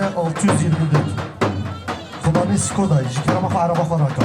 624. Kullanı Skoda. Jikarama araba faraka.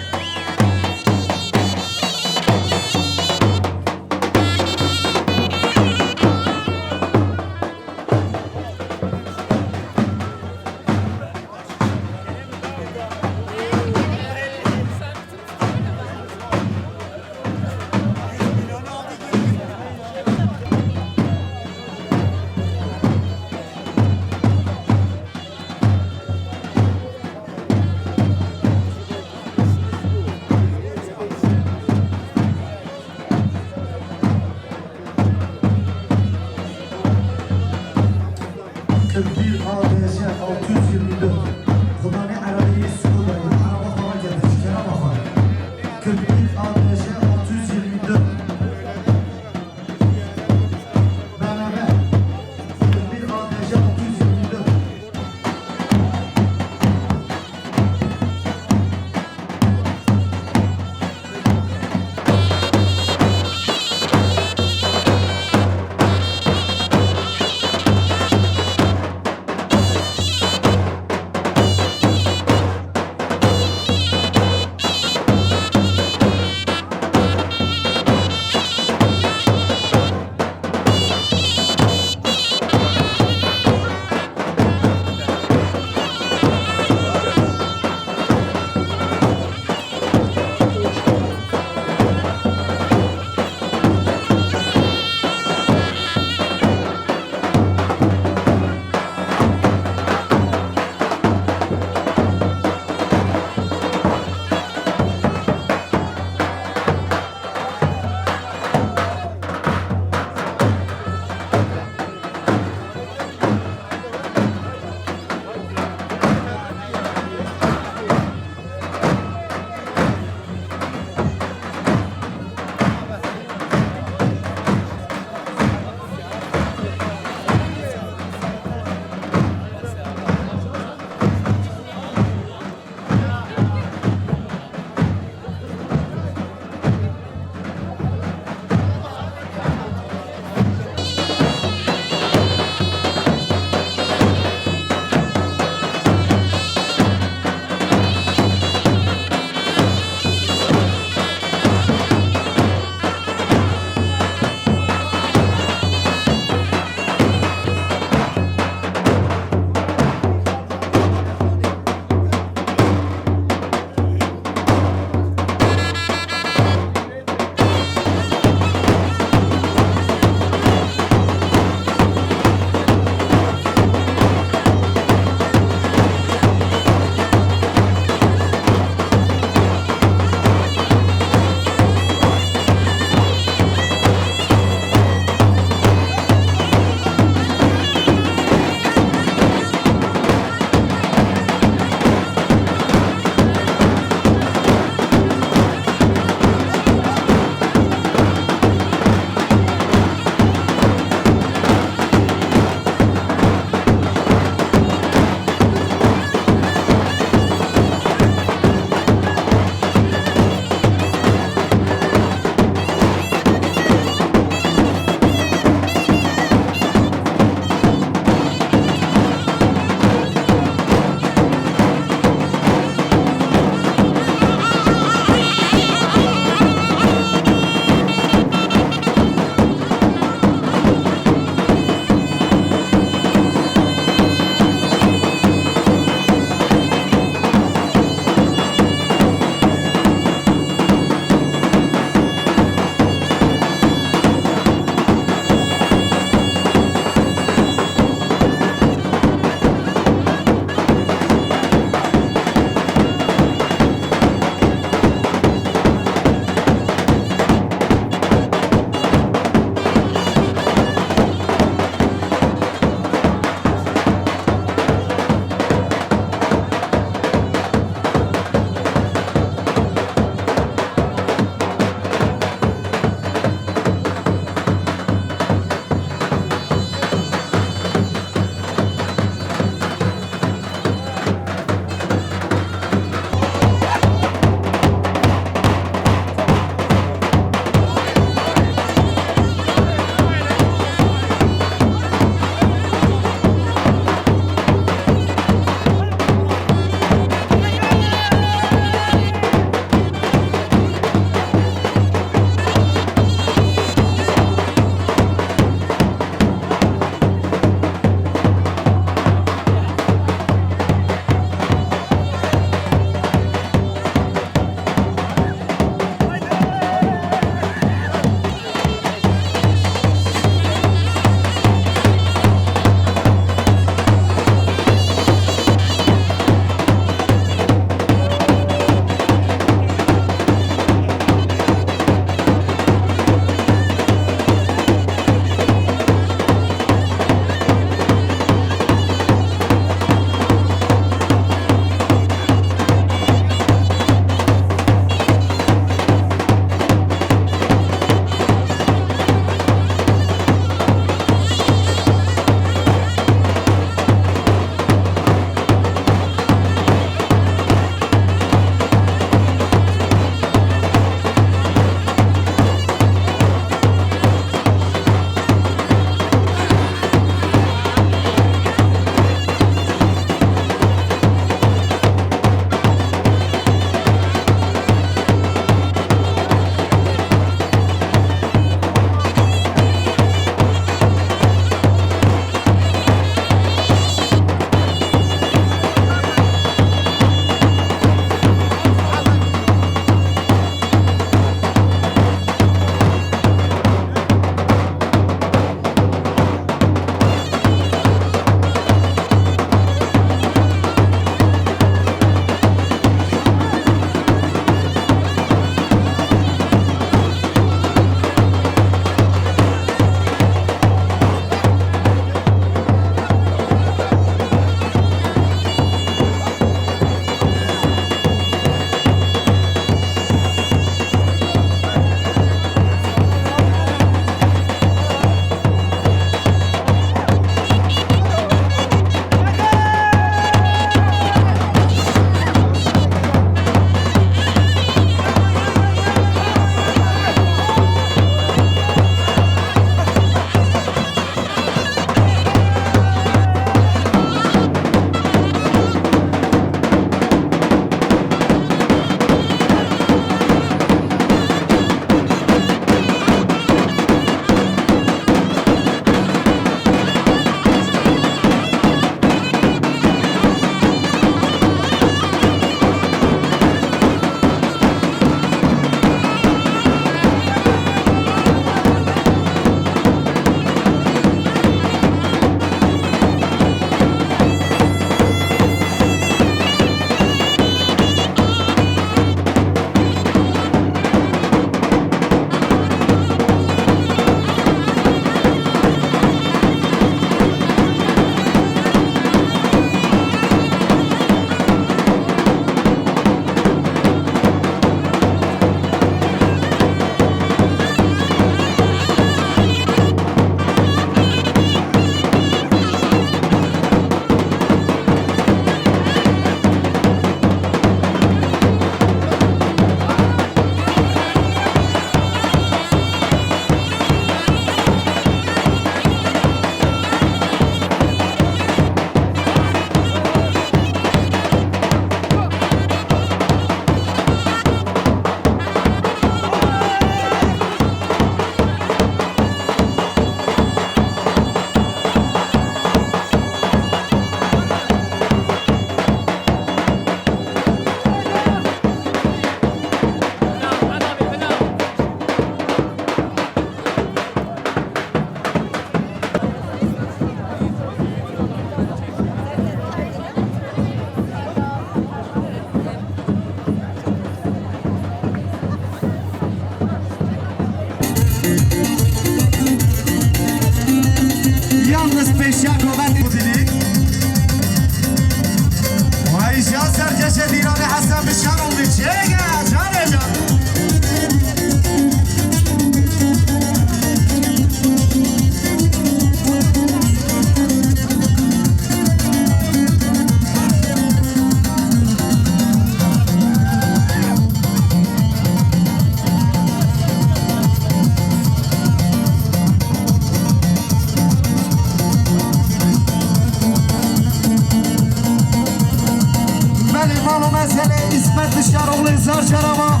Karama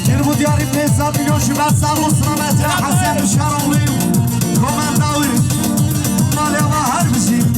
Girbu diyarı Bezzat milyon şübet sağ olsun Ahmet ya Hasan Bişaroğluyum Komandavi Maliyama her bir şey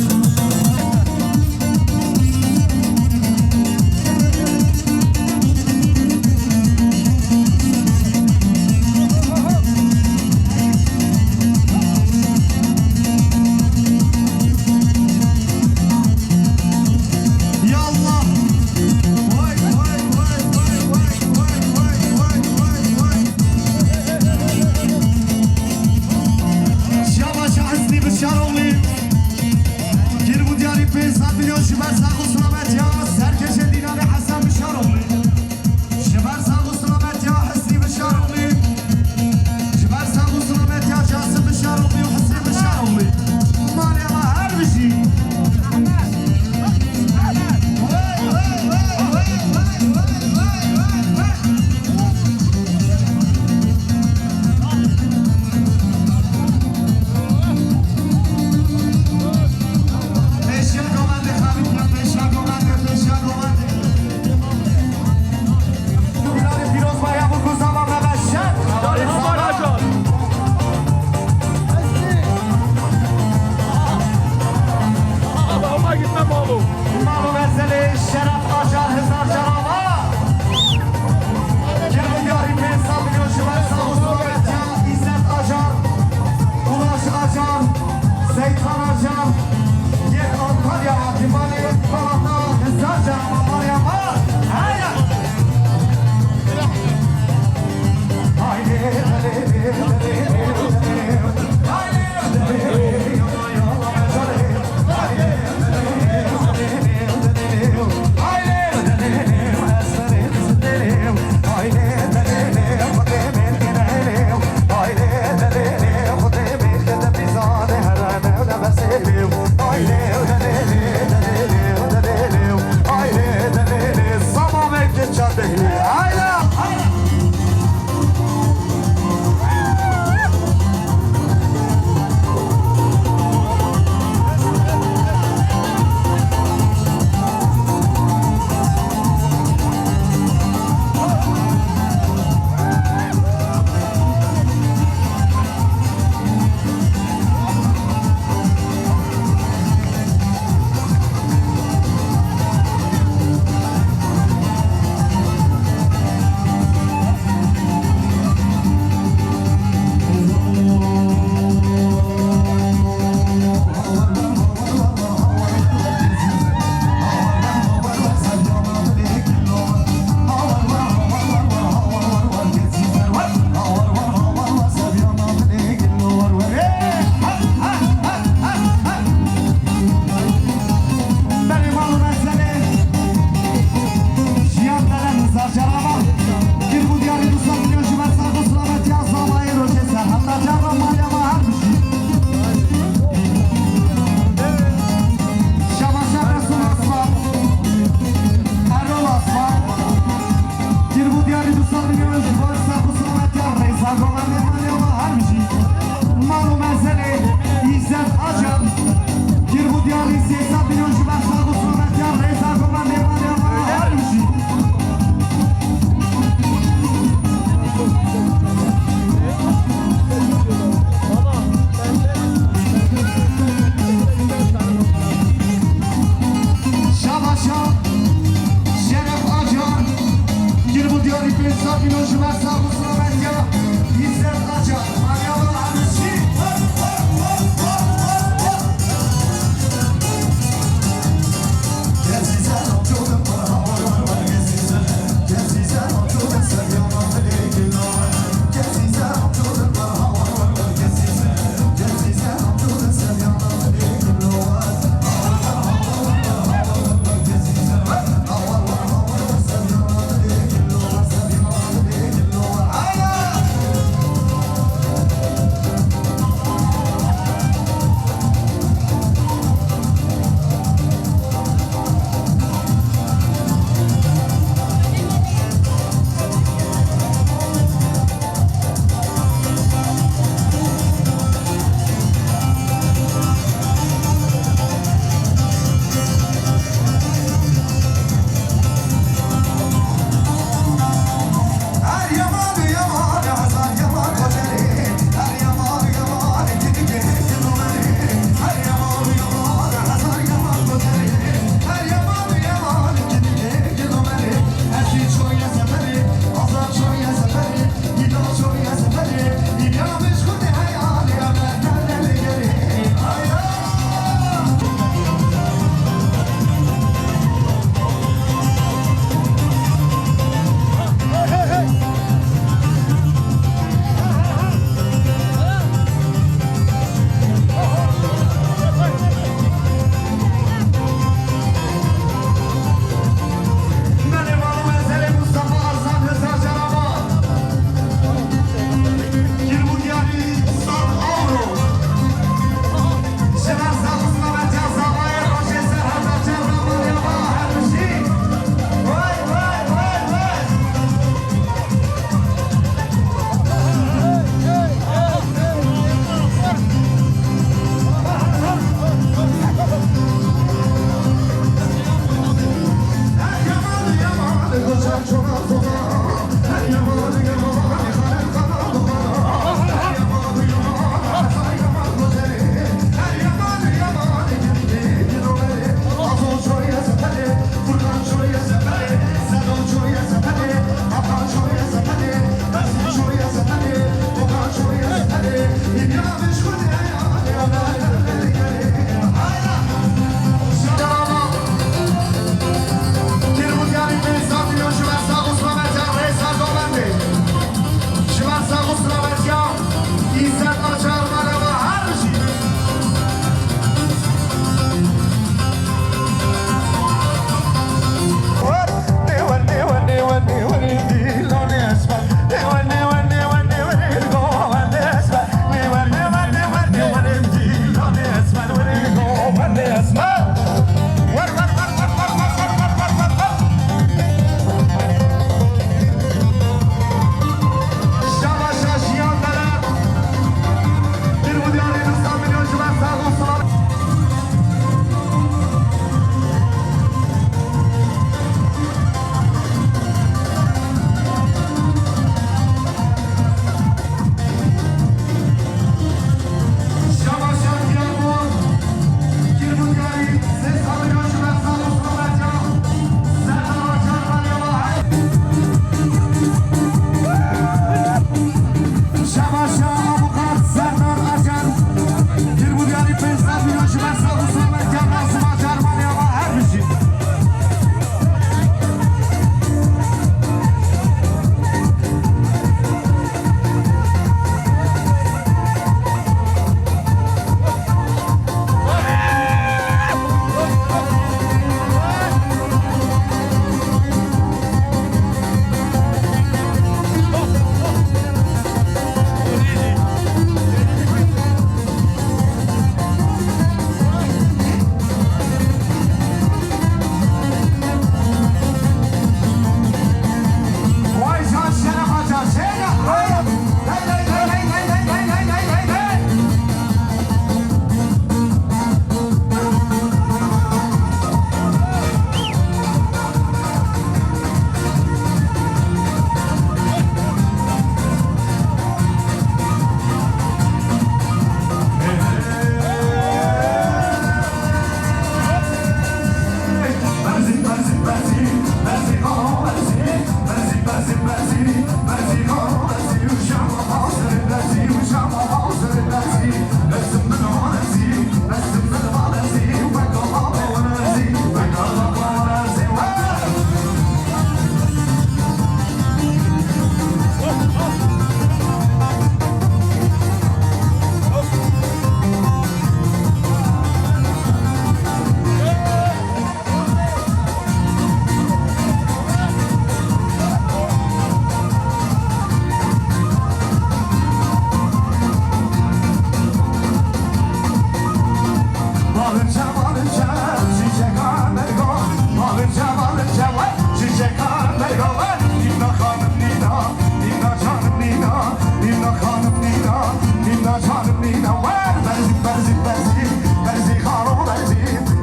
جانم نینوار برزی برزی برزی برزی خانم برزی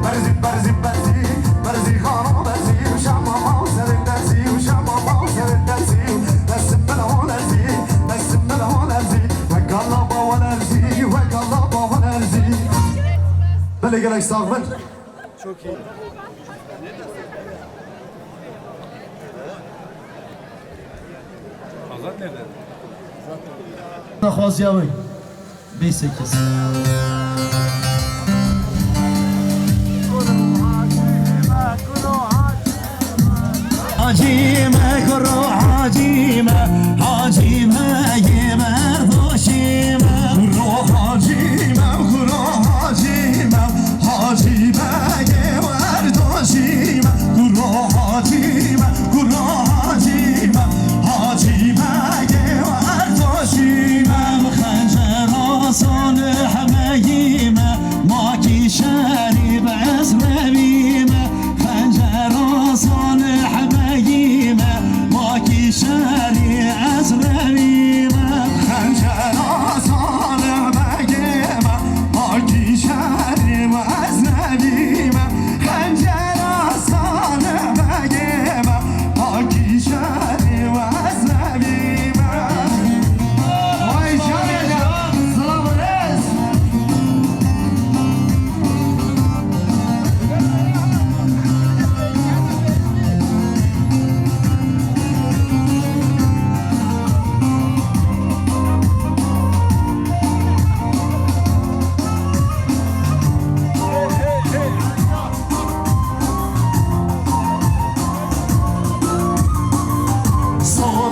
برزی برزی برزی برزی خانم برزی و شما موزر درزی و شما موزر درزی دستم بلا ولرزی دستم بلا ولرزی وقالا با ولرزی وقالا با ولرزی بله گلک ساقبل Çok iyi. Azat nerede? Nahwaziyavi 28 Hacime kuru hacime Hacime yemer doşime Kuru hacime kuru hacime Hacime yemer doşime Kuru hacime kuru hacime Hacime yemer doşime Xencer asanı hemeyime Maki şerib ezrebime Xencer asanı hemeyime Maki şerib ezrebime Xencer asanı hemeyime Maki şerib ezrebime Xencer asanı hemeyime Maki şerib ezrebime Vay canına selam reis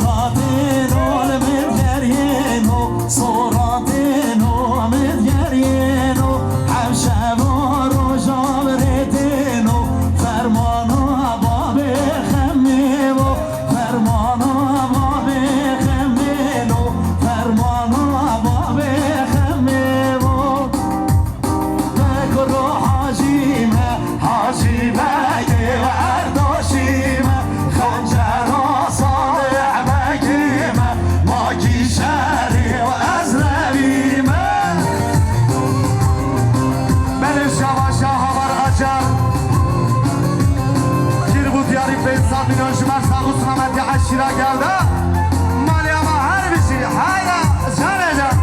Soratino medgerino Soratino medgerino Hamşavaro javretino Fermana babe khemmino Fermana babe khemmino Fermana babe khemmino Bekro hacime Hacime yever doşime Xencer asanı mekime Maki şerri ve ezrebime Benim şavaşa haber açar Gir bu diyarı 500 milyon şümer sağusuna medya aşira geldi Maliyama her bir şey hayra canecek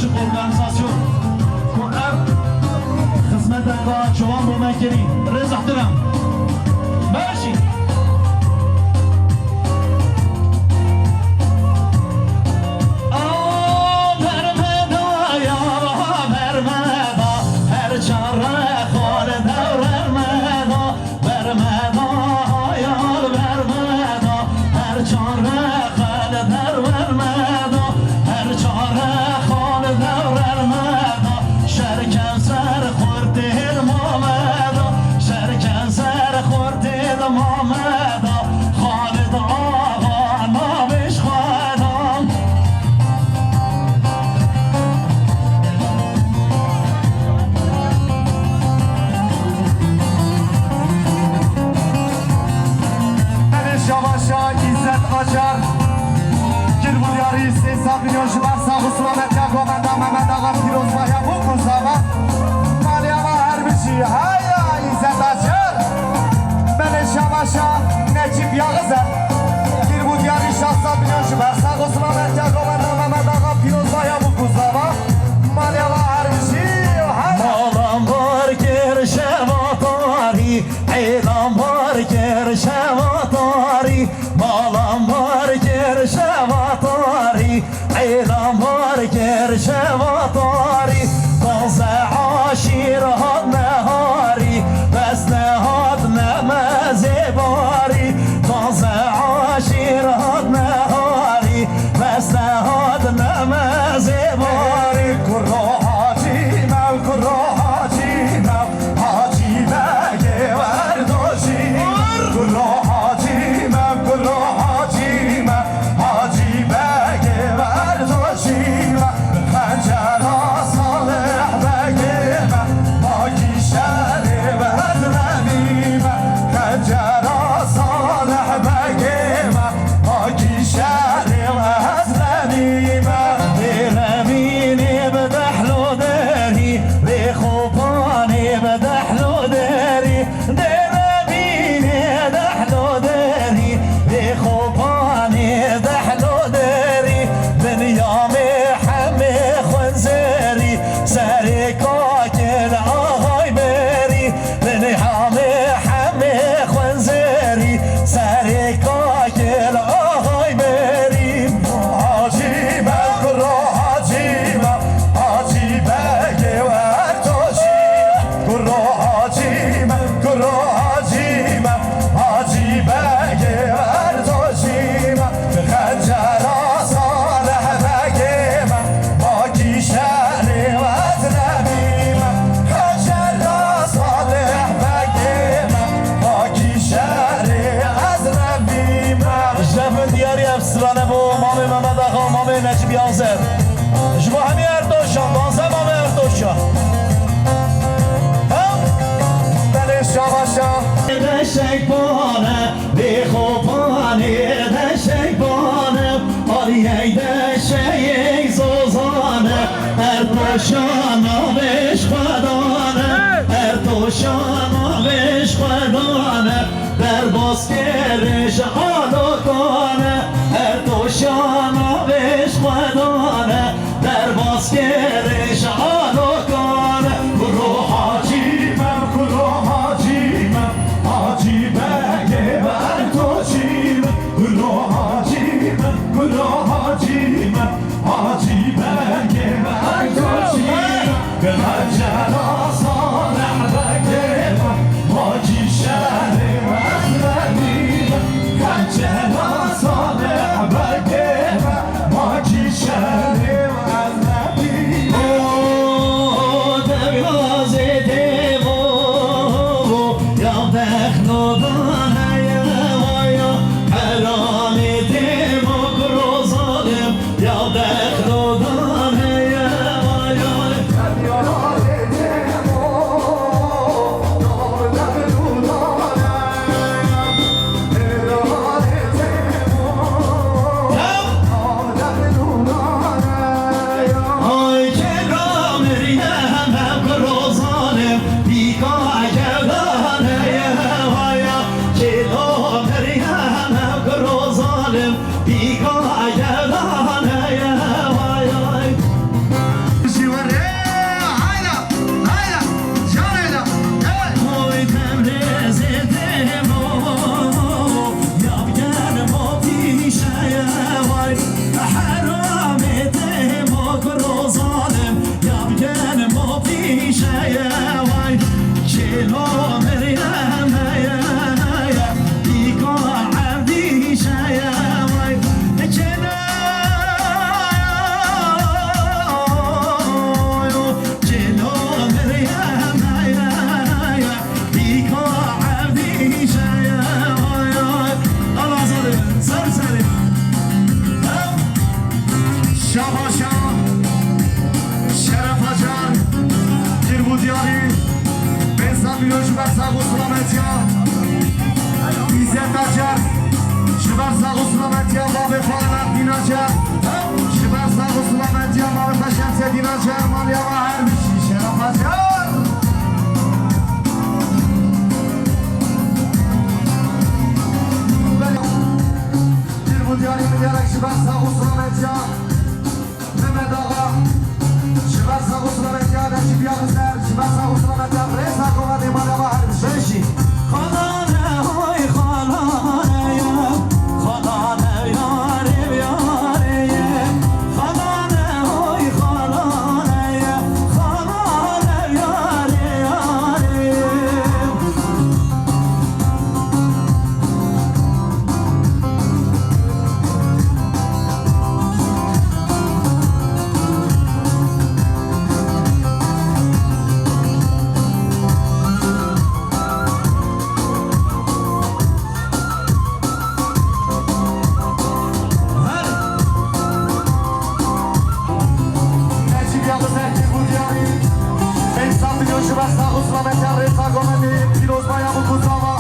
عاشق ارگانیزاسیون کنم خدمت دنگاه جوان با مکری رز احترام باشی میلیون شمار ساق و سلامت یا گومنده محمد آقا پیروز و یا بکن زما مالی اما هر بشی هایا ایزد آجر بله شماشا نجیب یا غزر گیر بود یاری 60 میلیون شمار ساق و سلامت یا گومنده محمد آقا پیروز و یا بکن زما مالی اما هر بشی مالم بار گر شواتاری ایلم بار گر شواتاری مالم بار گر شواتاری ایلم بار گر شواتاری تازه عاشیر هاد نهاری بس نهاد نمزه باری تازه عاشیر هاد نهاری بس نهاد نمزه باری کرو حاجی من کرو حاجی من حاجی بگه ورداشی کرو حاجی من کرو حاجی من حاجی بگه ورداشی من خنجر صالح بگه من پاکی شهر بدرمی من خنجر صالح بگه من پاکی شهر بدرمی من دلمینی بدحلو داری بخوبانی بدحلو داری دلمینی دحلو داری بخوبانی دحلو داری دنیا محمي خنزيري ساري كاكل آهاي بيري دنیا محمي خنزيري ساري كاكل آهاي بيري حاجی من کرو حاجی من حاجی بگه ورداشی کرو حاجی من کرو حاجی من حاجی بگه ورداشی من خنجر صالح بگه من پاکی شهر وطنمی من خنجر صالح بگه من پاکی شهر وطنمی من جنب دیاری افسرانه بو مامي محمد آقا مامي نجیب یازر جبو همی اردوشان بانزه مامي اردوشان بله شاباشا دشک بانه بخوبانی دشک بانه آلیه دشک زوزانه اردوشان آبش خدانه اردوشان آبش خدانه در باسکرش آلو کنه اردوشان آبش خدانه در باسکرش آلو کنه برو حاجی من کرو حاجی من حاجی بگه ورداشی کرو حاجی من کرو حاجی من حاجی بگه ورداشی به خنجر صالح بگه حاجی شهر وطنی خنجر صالح بگه حاجی شهر وطنی او دریازه دیو یا دخلودانه یا حرام دیو کرو ظالم یا دخلودانه یا آی که را مریم هم کرو ظالم بیگا گردانه یا که را مریم هم کرو ظالم بیگا گردانه یا شاباشا شرف جان گیر بود یاری بنسان بیروش بر ساق و سلامتیا ایزت اجر شبر ساق و سلامتیا باب فانت دینا جر شبر ساق و سلامتیا باب فشنس دینا جر مالیا و هر بشی شرف جان گیر بود یاری میگرک شبر ساق و سلامتیا Mehmet Ağa Şivar sağusuna bekleyen ekip yakızlar Şivar sağusuna bekleyen Reza Kova Dimana Bahar Beşi خانه های خانه خانه یاریم یاریم خانه های خانه خانه یاریم یاریم Necip yakız ekip bu diyari Beysan milyon şivar sağusuna bekleyen Reza Kova Piroz bayağı bu kuzama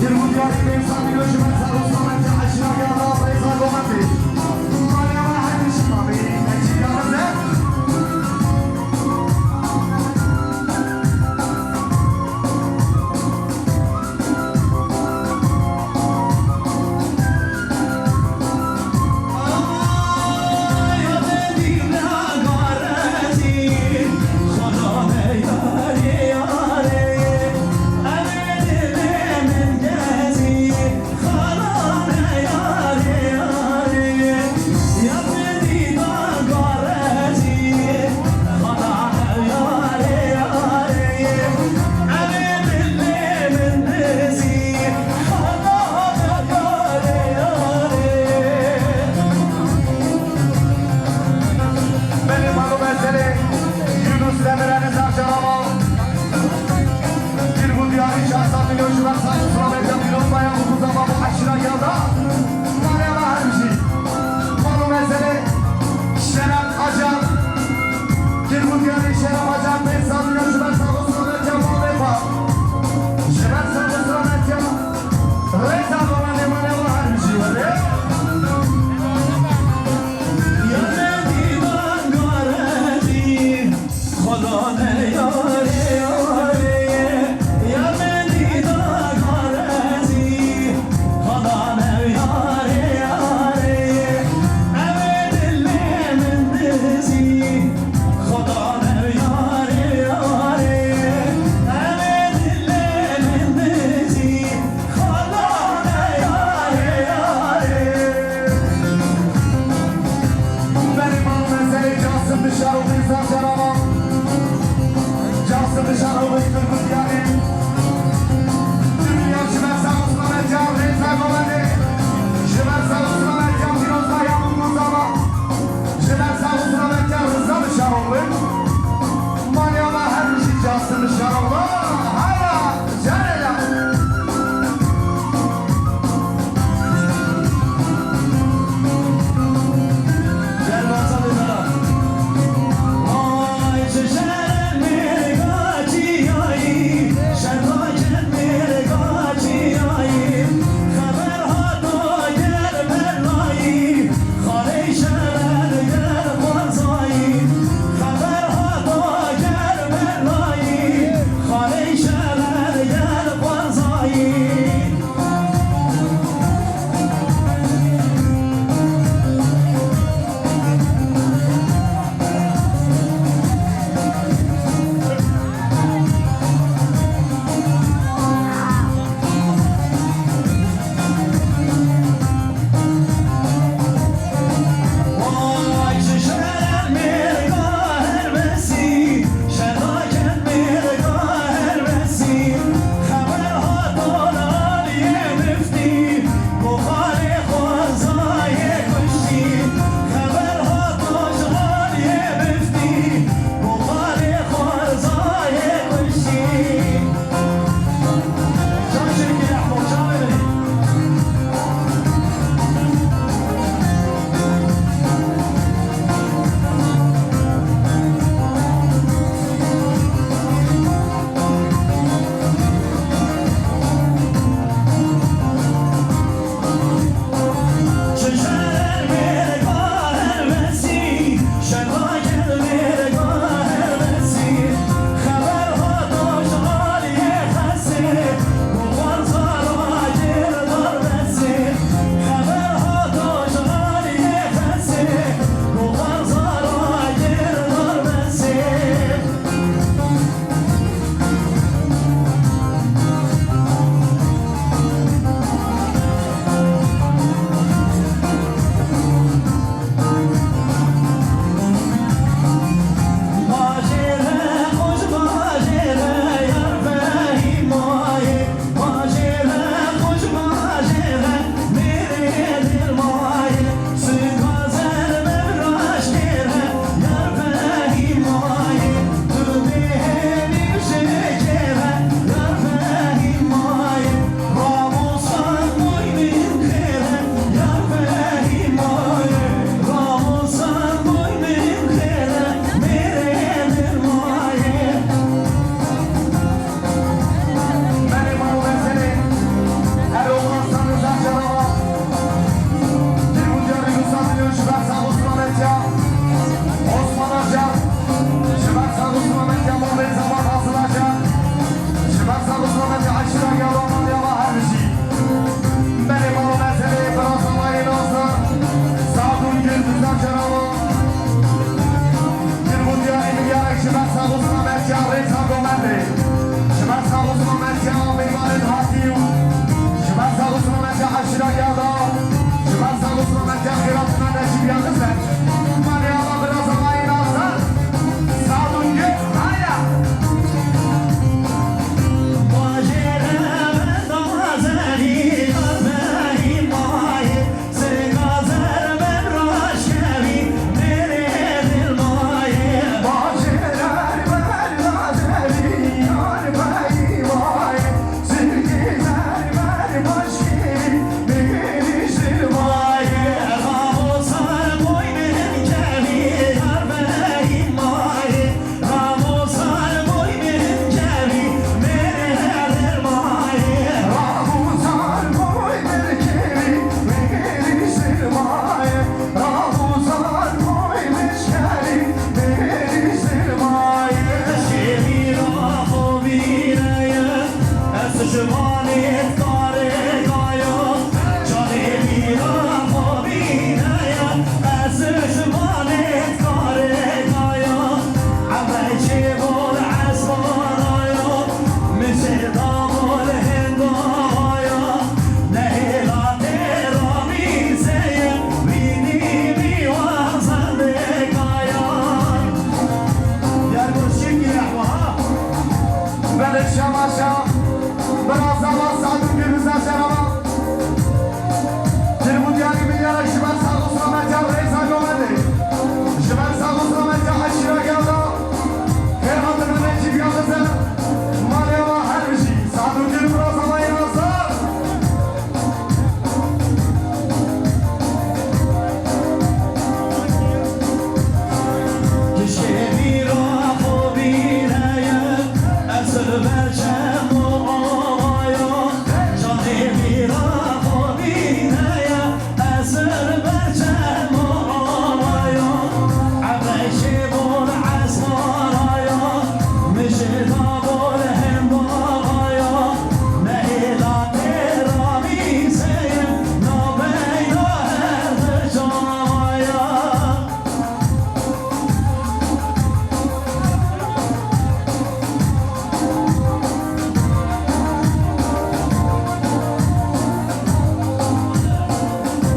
Gir bu diyari Beysan milyon şivar sağusuna bekleyen Reza Kova